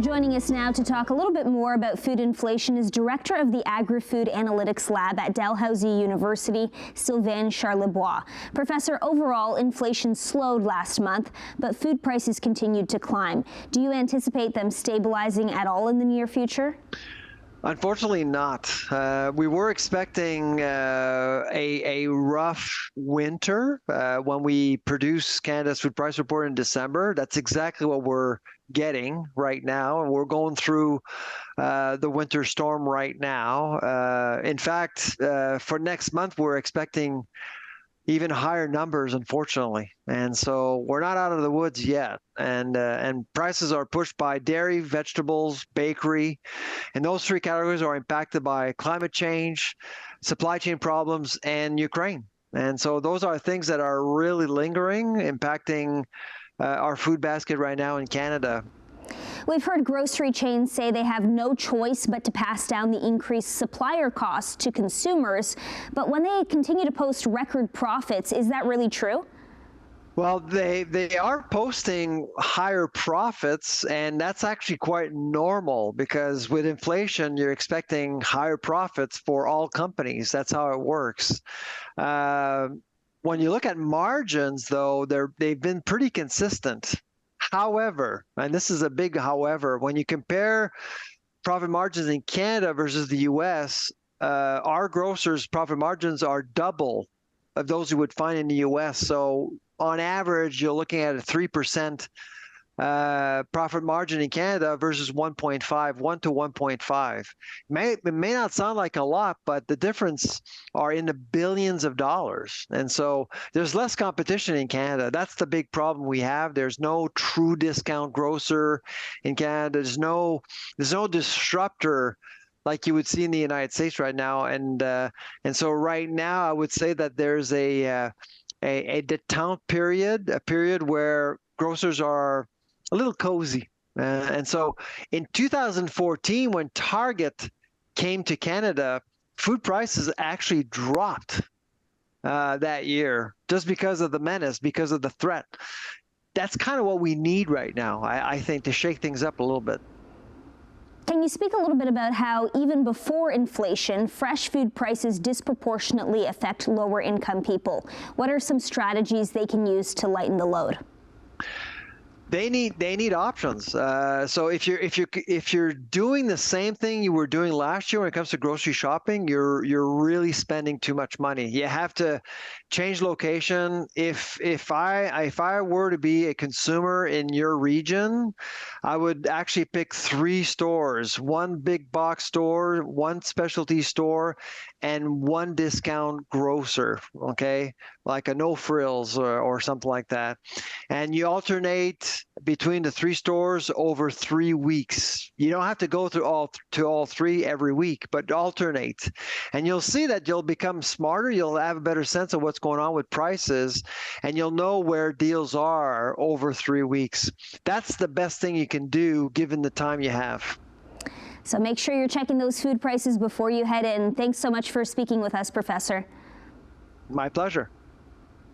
Joining us now to talk a little bit more about food inflation is Director of the Agri-Food Analytics Lab at Dalhousie University, Sylvain Charlebois. Professor, overall, inflation slowed last month, but food prices continued to climb. Do you anticipate them stabilizing at all in the near future? Unfortunately not. We were expecting a rough winter when we produced Canada's food price report in December. That's exactly what we're getting right now, and we're going through the winter storm right now. In fact, for next month, we're expecting even higher numbers, unfortunately. And so we're not out of the woods yet. And prices are pushed by dairy, vegetables, bakery. And those three categories are impacted by climate change, supply chain problems, and Ukraine. And so those are things that are really lingering, impacting our food basket right now in Canada. We've heard grocery chains say they have no choice but to pass down the increased supplier costs to consumers. But when they continue to post record profits, is that really true? Well, they are posting higher profits, and that's actually quite normal because with inflation, you're expecting higher profits for all companies. That's how it works. When you look at margins, though, they've been pretty consistent. However, and this is a big however, when you compare profit margins in Canada versus the US, our grocers' profit margins are double of those you would find in the US. So on average, you're looking at a 3% profit margin in Canada versus 1.5, 1 to 1.5. It may not sound like a lot, but the difference are in the billions of dollars. And so there's less competition in Canada. That's the big problem we have. There's no true discount grocer in Canada. There's no disruptor like you would see in the United States right now. And so right now, I would say that there's a détente period, a period where grocers are a little cozy. And so in 2014, when Target came to Canada, food prices actually dropped that year just because of the menace, because of the threat. That's kind of what we need right now, I think, to shake things up a little bit. Can you speak a little bit about how even before inflation, fresh food prices disproportionately affect lower income people? What are some strategies they can use to lighten the load? They need options. So if you're doing the same thing you were doing last year when it comes to grocery shopping, you're really spending too much money. You have to change location. If I were to be a consumer in your region, I would actually pick 3 stores: one big box store, one specialty store, and one discount grocer. Okay, like a No Frills or something like that, and you alternate between the 3 stores over 3 weeks. You don't have to go through all 3 every week, but alternate. And you'll see that you'll become smarter. You'll have a better sense of what's going on with prices, and you'll know where deals are over 3 weeks. That's the best thing you can do given the time you have. So make sure you're checking those food prices before you head in. Thanks so much for speaking with us, Professor. My pleasure.